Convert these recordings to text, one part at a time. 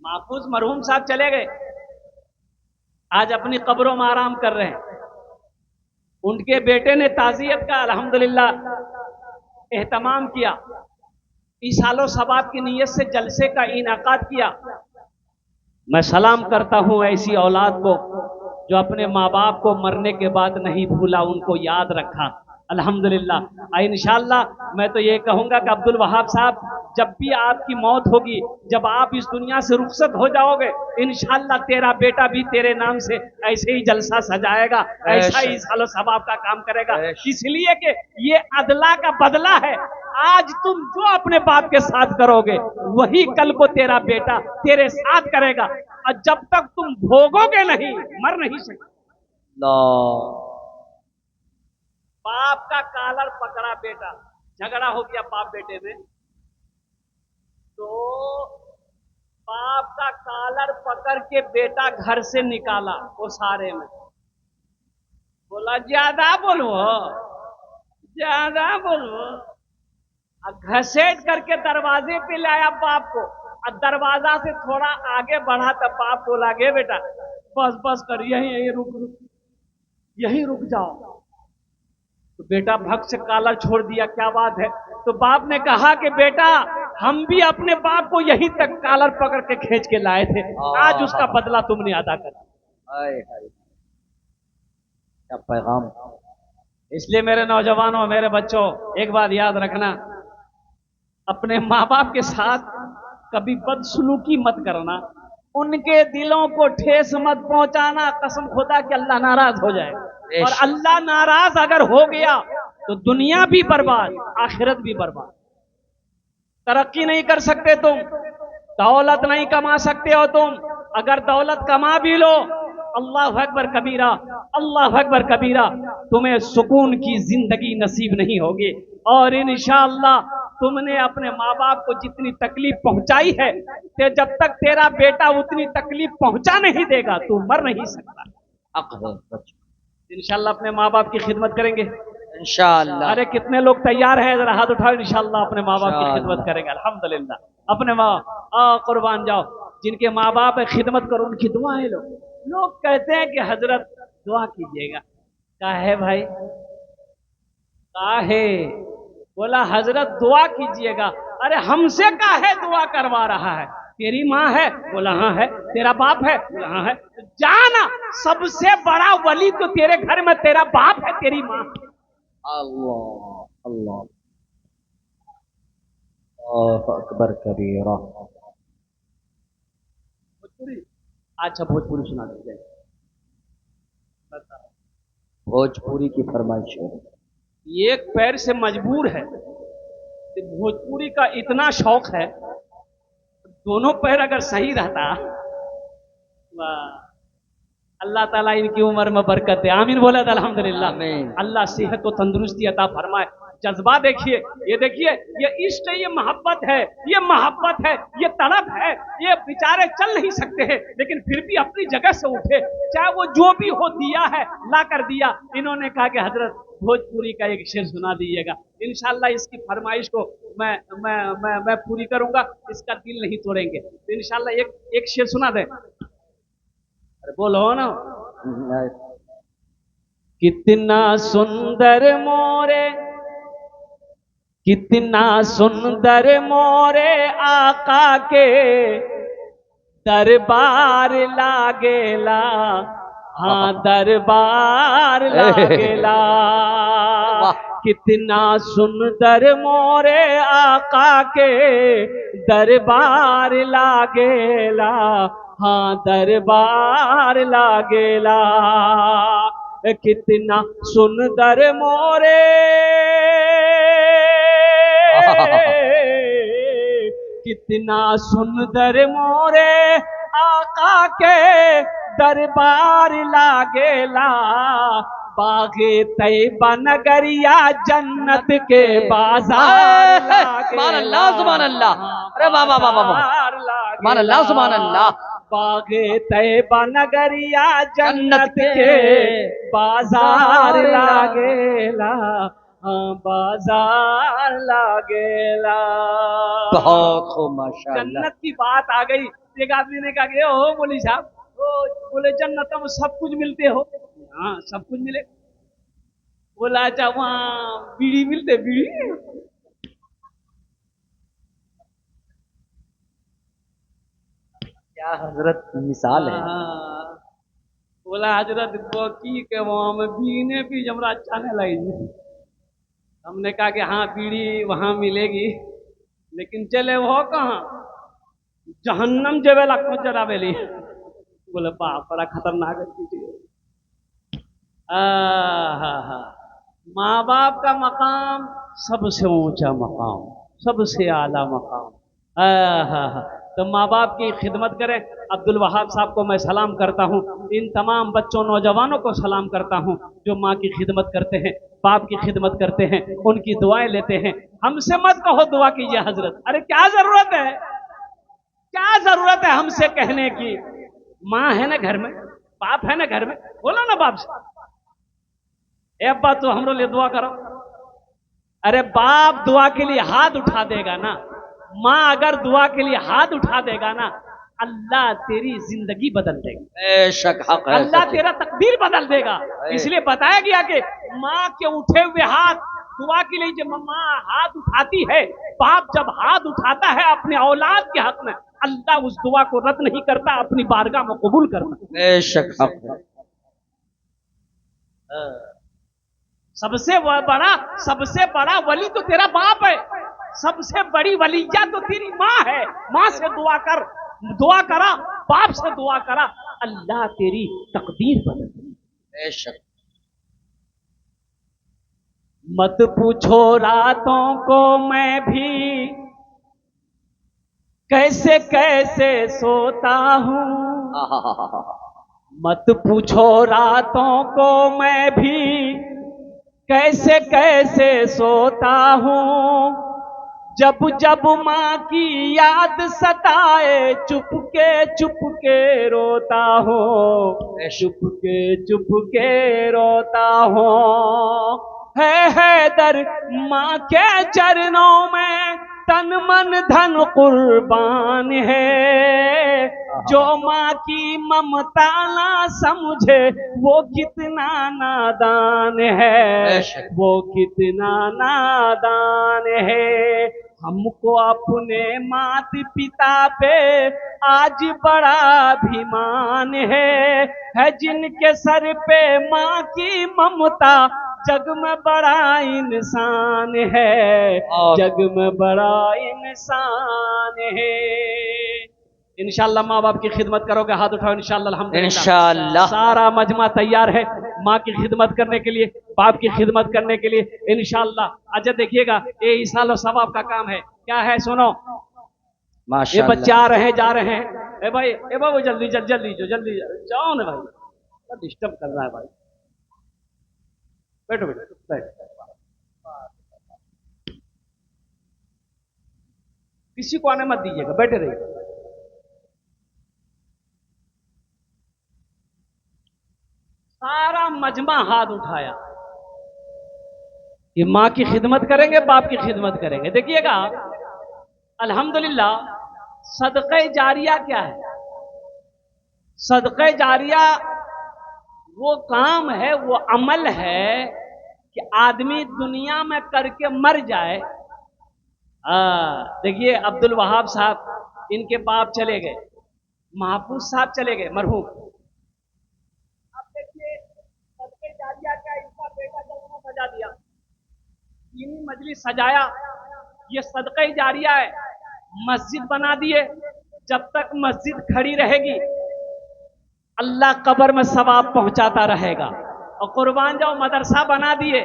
महफूज मरहूम साहब चले गए, आज अपनी कब्रों में आराम कर रहे हैं। उनके बेटे ने ताजियत का अल्हम्दुलिल्लाह एहतमाम किया, ईसालो सबाब की नीयत से जलसे का इनाकाद किया। मैं सलाम करता हूं ऐसी औलाद को जो अपने माँ बाप को मरने के बाद नहीं भूला, उनको याद रखा। अल्हम्दुलिल्लाह। इंशाअल्लाह मैं तो ये कहूंगा कि अब्दुल वहाब साहब, जब भी आपकी मौत होगी, जब आप इस दुनिया से रुखसत हो जाओगे, इंशाअल्लाह तेरा बेटा भी तेरे नाम से ऐसे ही जलसा सजाएगा, ऐसा ही सालो सवाब का काम करेगा। इसलिए कि ये अदला का बदला है। आज तुम जो अपने बाप के साथ करोगे, वही कल को तेरा बेटा तेरे साथ करेगा। और जब तक तुम भोगोगे नहीं, मर नहीं सकते। बाप का कालर पकड़ा बेटा, झगड़ा हो गया बाप बेटे में, तो बाप का कालर पकड़ के बेटा घर से निकाला, वो सारे में बोला ज्यादा बोलो, ज्यादा बोलो। घसेट करके दरवाजे पे लाया बाप को, और दरवाजा से थोड़ा आगे बढ़ा तब बाप बोला गे बेटा बस बस कर, यहीं यहीं रुक रुक, यहीं रुक जाओ। तो बेटा भग से कालर छोड़ दिया, क्या बात है? तो बाप ने कहा कि बेटा हम भी अपने बाप को यहीं तक कालर पकड़ के खींच के लाए थे, आज उसका बदला तुमने अदा कर। क्या पैगाम। इसलिए मेरे नौजवानों, मेरे बच्चों, एक बात याद रखना, अपने माँ बाप के साथ कभी बदसलूकी मत करना, उनके दिलों को ठेस मत पहुंचाना। कसम खुदा कि अल्लाह नाराज हो जाए, और अल्लाह नाराज अगर हो गया तो दुनिया भी बर्बाद, आखिरत भी बर्बाद। तरक्की नहीं कर सकते तुम, दौलत नहीं कमा सकते हो तुम। अगर दौलत कमा भी लो, अल्लाह अकबर कबीरा, अल्लाह अकबर कबीरा, तुम्हें सुकून की जिंदगी नसीब नहीं होगी। और इंशाअल्लाह तुमने अपने माँ बाप को जितनी तकलीफ पहुंचाई है, ते जब तक तेरा बेटा उतनी तकलीफ पहुंचा नहीं देगा, तू मर नहीं सकता। इंशाअल्लाह अपने माँ बाप की खिदमत करेंगे इंशाअल्लाह। अरे कितने लोग तैयार हैं, जरा हाथ उठाओ। इंशाअल्लाह अपने माँ बाप की खिदमत करेंगे, अल्हम्दुलिल्लाह। अपने माँ कुर्बान जाओ, जिनके माँ बाप है खिदमत करो, उनकी दुआएं लो। लोग कहते हैं कि हजरत दुआ कीजिएगा, काहे भाई, काहे? बोला हजरत दुआ कीजिएगा। अरे हमसे काहे दुआ करवा रहा है? तेरी माँ है? बोला हाँ है। तेरा बाप है? बोला हाँ है। जाना, सबसे बड़ा वली तो तेरे घर में तेरा बाप है, तेरी माँ है। अल्लाह अल्लाह अकबर कबीरा। भोजपुरी, अच्छा भोजपुरी सुना दीजिए। भोजपुरी की फरमाइश है। एक पैर से मजबूर है, भोजपुरी का इतना शौक है, दोनों पैर अगर सही रहता, वाह, अल्लाह ताला इनकी उम्र में बरकत है। आमीन बोला था अल्हम्दुलिल्लाह। अल्लाह सेहत और तंदुरुस्ती अता फरमाए। जज्बा देखिए, ये देखिए, ये इश्क है, ये मोहब्बत है, ये मोहब्बत है, ये तड़प है। ये बेचारे चल नहीं सकते हैं, लेकिन फिर भी अपनी जगह से उठे, चाहे वो जो भी हो दिया है ला कर दिया। इन्होंने कहा कि हजरत भोजपुरी का एक शेर सुना दीजिएगा। इंशाल्लाह इसकी फरमाइश को मैं पूरी करूंगा, इसका दिल नहीं तोड़ेंगे। तो इंशाल्लाह एक शेर सुना दे। अरे बोलो ना। कितना सुंदर मोरे, कितना सुंदर मोरे आका के दरबार लागेला, हाँ दरबार लागेला। कितना सुंदर मोरे आका के दरबार लागेला, हाँ दरबार लागेला। कितना सुंदर मोरे, कितना सुंदर मोरे आका के दरबार लागेला। बागे तैयबा नगरिया जन्नत के बाजार सुभान अल्लाह सुभान अल्लाह। अरे वाह वाह वाह वाह, सुभान अल्लाह सुभान अल्लाह। बागे तैयबा नगरिया जन्नत के बाजार लागेला, हाँ बाजार लागेला। बहुत खूब माशाअल्लाह। जन्नत की बात आ गई, एक आदमी ने कहा कि ओ मौलवी साहब, ओ बोले जन्नत में सब कुछ मिलते हो? हाँ सब कुछ मिले। बोला अच्छा वहाँ बीड़ी मिलते? बीड़ी क्या हजरत मिसाल है। हाँ। बोला हजरत वो की के वहाँ में बीने भी जमरा अच्छा नहीं लगी। हमने कहा कि हाँ बीड़ी वहां मिलेगी, लेकिन चले वो कहाँ, जहन्नम जेवेला को जरावेली। बोले बाप बड़ा खतरनाक है चीज। हाँ, माँ बाप का मकाम सबसे ऊंचा मकाम, सबसे आला मकाम। हाँ, तो माँ बाप की खिदमत करें। अब्दुल वहाब साहब को मैं सलाम करता हूँ, इन तमाम बच्चों नौजवानों को सलाम करता हूँ जो माँ की खिदमत करते हैं, बाप की खिदमत करते हैं, उनकी दुआएं लेते हैं। हमसे मत कहो दुआ कीजिए हजरत, अरे क्या जरूरत है, क्या जरूरत है हमसे कहने की। माँ है ना घर में, बाप है ना घर में, बोलो ना बाप से, ए अब्बा तो हम लोग लिए दुआ करो। अरे बाप दुआ के लिए हाथ उठा देगा ना, माँ अगर दुआ के लिए हाथ उठा देगा ना, अल्लाह तेरी जिंदगी बदल देगा, बेशक हक है अल्लाह सच। तेरा तकदीर बदल देगा। इसलिए बताया गया कि माँ के उठे हुए हाथ दुआ के लिए, जब माँ हाथ उठाती है, बाप जब हाथ उठाता है अपने औलाद के हक में, अल्लाह उस दुआ को रद्द नहीं करता, अपनी बारगाह में कबूल करता। बेशक हक है। सबसे बड़ा वली तो तेरा बाप है, सबसे बड़ी वलीजा तो तेरी माँ है। माँ से दुआ कर, दुआ करा, बाप से दुआ करा, अल्लाह तेरी तकदीर बदल। बेशक। मत पूछो रातों को मैं भी कैसे कैसे सोता हूँ, मत पूछो रातों को मैं भी कैसे कैसे सोता हूँ, जब जब माँ की याद सताए चुप के रोता हूँ, चुप के रोता हूँ। है दर माँ के चरणों में तन मन धन कुर्बान है, जो माँ की ममता ना समझे वो कितना नादान है, वो कितना नादान है। हमको अपने मात पिता पे आज बड़ा अभिमान है जिनके सर पे माँ की ममता जग में बड़ा इंसान है, जग में बड़ा इंसान है। इंशाअल्लाह माँ बाप की खिदमत करोगे, हाथ उठाओ इंशाअल्लाह। अल्हम्दुलिल्लाह इंशाअल्लाह सारा मजमा तैयार है माँ की खिदमत करने के लिए, बाप की खिदमत करने के लिए इंशाअल्लाह। अच्छा देखिएगा ये इसाल और सवाब का काम है, क्या है सुनो। ये माशाअल्लाह। बच्चे आ रहे हैं जा रहे हैं, ए भाई जल्दी जल्दी जाओ ना भाई, डिस्टर्ब कर रहा है भाई। बैठो बैठो बैठो, किसी को आने मत दीजिएगा, बैठे रहिए। सारा मजमा हाथ उठाया कि माँ की खिदमत करेंगे, बाप की खिदमत करेंगे। देखिएगा अल्हम्दुलिल्लाह, सदक़े जारिया क्या है? सदक़े जारिया वो काम है, वो अमल है कि आदमी दुनिया में करके मर जाए। देखिए अब्दुल वहाब साहब, इनके बाप चले गए, महफूज साहब चले गए मरहूम। अब देखिए सदक़े जारिया का इनका बेटा जलवा सजा दिया, दीनी मजलिस सजाया, ये सदक़े जारिया है। मस्जिद बना दिए, जब तक मस्जिद खड़ी रहेगी अल्लाह कब्र में सवाब पहुंचाता रहेगा। और कुर्बान जाओ मदरसा बना दिए,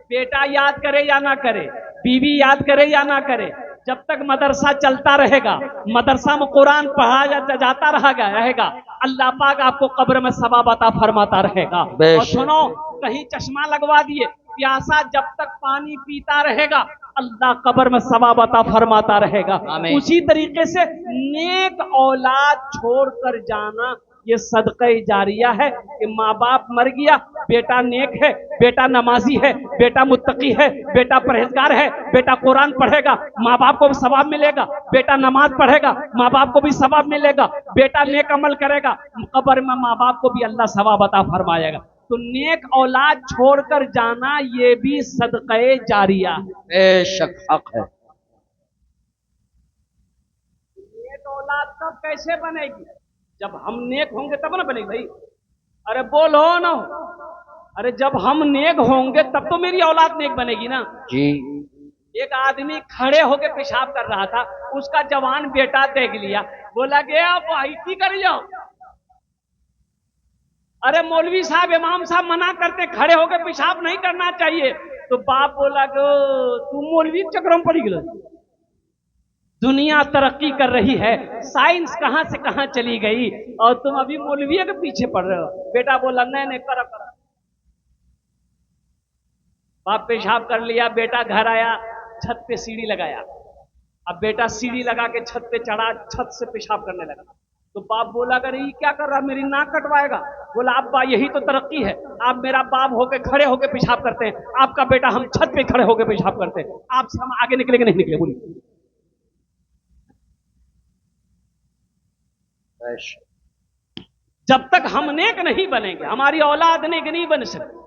बेटा याद करे या ना करे, बीवी याद करे या ना करे, जब तक मदरसा चलता रहेगा, मदरसा में कुरान पढ़ा जाता रहेगा, अल्लाह पाक आपको कब्र में सवाब अता फरमाता रहेगा। और सुनो, कहीं चश्मा लगवा दिए, प्यासा जब तक पानी पीता रहेगा अल्लाह कब्र में सवाब अता फरमाता रहेगा। उसी तरीके से नेक औलाद छोड़कर जाना ये सदका जारिया है कि माँ बाप मर गया, बेटा नेक है, बेटा नमाजी है, बेटा मुत्तकी है, बेटा परहेजगार है, बेटा कुरान पढ़ेगा, माँ बाप को भी सवाब मिलेगा, बेटा नमाज पढ़ेगा, माँ बाप को भी सवाब मिलेगा, बेटा नेक अमल करेगा, कब्र में माँ बाप को भी अल्लाह सवाब अता फरमाएगा। तो नेक औलाद छोड़कर जाना ये भी सदका जारिया है। बेशक हक है। नेक औलाद तब कैसे बनेगी? जब हम नेक होंगे तब ना बनेगी भाई। अरे बोलो ना, अरे जब हम नेक होंगे तब तो मेरी औलाद नेक बनेगी ना जी। एक आदमी खड़े होके पेशाब कर रहा था, उसका जवान बेटा देख लिया, बोला गया आप आईटी कर जाओ। अरे मौलवी साहब इमाम साहब मना करते खड़े होके पेशाब नहीं करना चाहिए, तो बाप बोला कि तू मौलवी चक्रों में पड़ी गया। दुनिया तरक्की कर रही है, साइंस कहां से कहां चली गई और तुम अभी मौलवी के पीछे पड़ रहे हो। बेटा बोला नहीं नहीं करो करो। बाप पेशाब कर लिया, बेटा घर आया, छत पे सीढ़ी लगाया। अब बेटा सीढ़ी लगा के छत पे चढ़ा, छत से पेशाब करने लगा। तो बाप बोला अगर ये क्या कर रहा, मेरी नाक कटवाएगा। बोला अब्बा यही तो तरक्की है, आप मेरा बाप होके खड़े होके पेशाब करते हैं, आपका बेटा हम छत पे खड़े होके पेशाब करते हैं, आपसे हम आगे निकले कि नहीं निकले? बोलिए। जब तक हम नेक नहीं बनेंगे हमारी औलाद नेक नहीं बन सकती।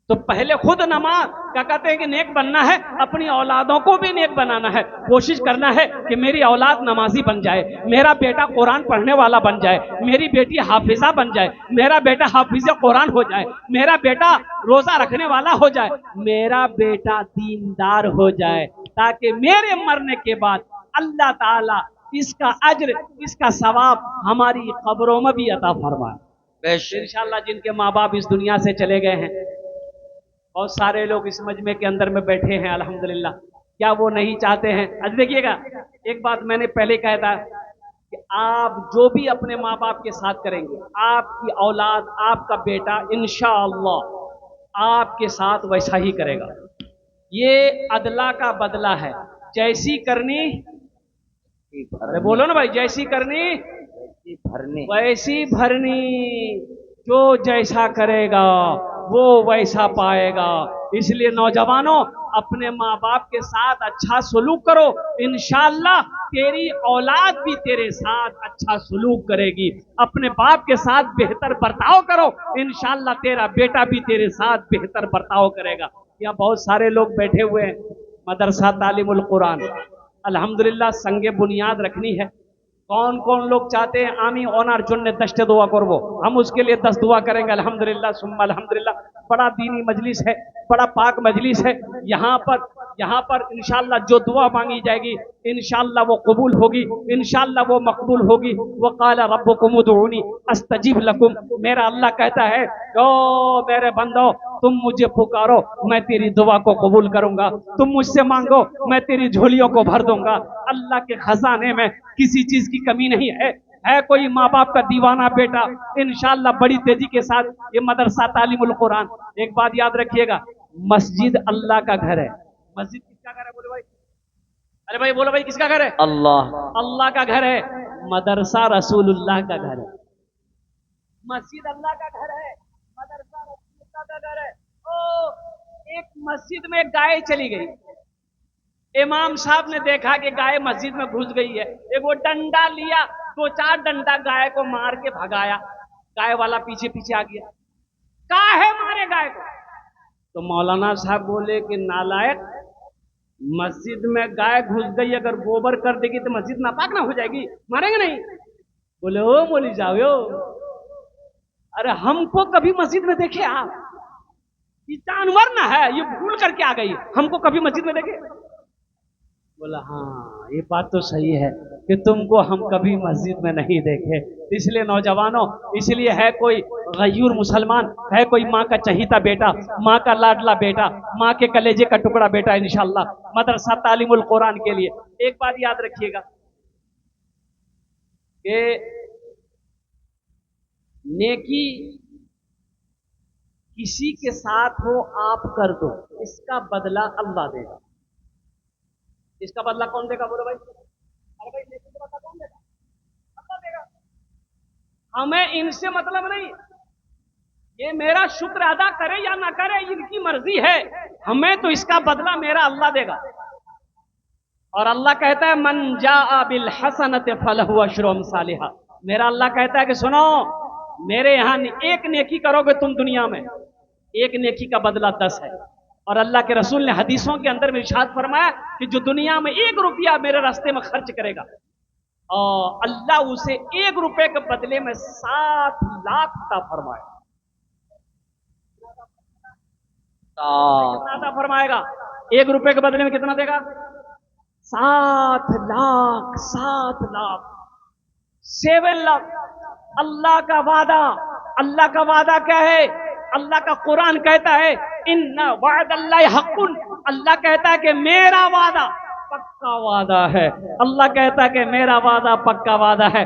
तो पहले खुद नमाज क्या कहते हैं कि नेक बनना है, अपनी औलादों को भी नेक बनाना है। कोशिश करना है कि मेरी औलाद नमाजी बन जाए, मेरा बेटा कुरान पढ़ने वाला बन जाए, मेरी बेटी हाफिजा बन जाए, मेरा बेटा हाफिजा कुरान हो जाए, मेरा बेटा रोजा रखने वाला हो जाए, मेरा बेटा दीनदार हो जाए, ताकि मेरे मरने के बाद अल्लाह ताला इसका अज्र, इसका सवाब हमारी कब्रों में भी अता फरमाए। इंशाअल्लाह जिनके माँ बाप इस दुनिया से चले गए हैं, बहुत सारे लोग इस मजमे के अंदर में बैठे हैं अल्हम्दुलिल्लाह, क्या वो नहीं चाहते हैं? आज देखिएगा, एक बात मैंने पहले कहा था कि आप जो भी अपने माँ बाप के साथ करेंगे, आपकी औलाद, आपका बेटा इंशाअल्लाह आपके साथ वैसा ही करेगा। ये अदला का बदला है, जैसी करनी, अरे बोलो ना भाई, जैसी करनी भरनी वैसी भरनी। जो जैसा करेगा वो वैसा पाएगा। इसलिए नौजवानों, अपने माँ बाप के साथ अच्छा सलूक करो, इंशाअल्लाह तेरी औलाद भी तेरे साथ अच्छा सलूक करेगी। अपने बाप के साथ बेहतर बर्ताव करो, इंशाअल्लाह तेरा बेटा भी तेरे साथ बेहतर बर्ताव करेगा। यहाँ बहुत सारे लोग बैठे हुए हैं, मदरसा तालीमुल कुरान अल्हम्दुलिल्लाह संगे बुनियाद रखनी है। कौन कौन लोग चाहते हैं आमी ओनार जुन्ने दस्ते दुआ करबो, हम उसके लिए 10 दुआ करेंगे अल्हम्दुलिल्लाह सुम्मा अल्हम्दुलिल्लाह। बड़ा दीनी मजलिस है, बड़ा पाक मजलिस है। यहाँ पर इंशाअल्लाह जो दुआ मांगी जाएगी इंशाअल्लाह वो कबूल होगी, इंशाअल्लाह वो मकबूल होगी। वक़ाला रब्बुकुम उदऊनी अस्तजिब लकुम, मेरा अल्लाह कहता है ओ मेरे बंदो तुम मुझे पुकारो मैं तेरी दुआ को कबूल करूंगा, तुम मुझसे मांगो मैं तेरी झोलियों को भर दूंगा। अल्लाह के खजाने में किसी चीज की कमी नहीं है कोई माँ बाप का दीवाना बेटा, इंशाअल्लाह बड़ी तेजी के साथ ये मदरसा तालीमुल कुरान। एक बात याद रखिएगा, मस्जिद अल्लाह का घर है। मस्जिद किसका घर है बोले भाई? अरे भाई बोलो भाई, किसका घर है? अल्लाह का घर है। मदरसा रसूलुल्लाह का घर है। मस्जिद अल्लाह का घर है, मदरसा रसूलुल्लाह का घर है। ओ एक मस्जिद में गाय चली गई, इमाम साहब ने देखा कि गाय मस्जिद में घुस गई है, एक वो डंडा लिया, 2-4 डंडा गाय को मार के भगाया। गाय वाला पीछे पीछे आ गया, काहे मारे गाय को? तो मौलाना साहब बोले कि नालायक, मस्जिद में गाय घुस गई, अगर गोबर कर देगी तो मस्जिद नापाक ना हो जाएगी, मारेंगे नहीं? बोले ओ मोली जाओ, अरे हमको कभी मस्जिद में देखे आप? ये जानवर ना है, ये भूल करके आ गई, हमको कभी मस्जिद में देखे? बोला हाँ ये बात तो सही है कि तुमको हम कभी मस्जिद में नहीं देखे। इसलिए नौजवानों, इसलिए है कोई गयूर मुसलमान, है कोई माँ का चहीता बेटा, माँ का लाडला बेटा, माँ के कलेजे का टुकड़ा बेटा, इंशाअल्लाह मदरसा तालीमुल कुरान के लिए एक बात याद रखिएगा कि नेकी किसी के साथ हो आप कर दो, इसका बदला अल्लाह देगा। इसका बदला कौन देगा बोलो भाई? अरे भाई नेकी का बदला कौन देगा? अल्लाह देगा। हमें इनसे मतलब नहीं, ये मेरा शुक्र अदा करे या ना करे इनकी मर्जी है, हमें तो इसका बदला मेरा अल्लाह देगा। और अल्लाह कहता है मन जाअ बिल हसनत फलहु अशरु अमसालिहा। मेरा अल्लाह कहता है कि सुनो, मेरे यहां एक नेकी करोगे तुम दुनिया में, एक नेकी का बदला 10 है। और अल्लाह के रसूल ने हदीसों के अंदर में इरशाद फरमाया कि जो दुनिया में 1 रुपया मेरे रास्ते में खर्च करेगा और अल्लाह उसे 1 रुपए के बदले में 7 लाख का फरमाएगा। कितना अता फरमाएगा? 1 रुपए के बदले में कितना देगा? 7 लाख, 7 लाख, 7 लाख। अल्लाह का वादा, अल्लाह का वादा क्या है? अल्लाह का कुरान कहता है इन्ना वअदल्लाहि हक़्क़ुन। अल्लाह कहता है कि मेरा वादा पक्का वादा है। अल्लाह कहता है कि मेरा वादा पक्का वादा है।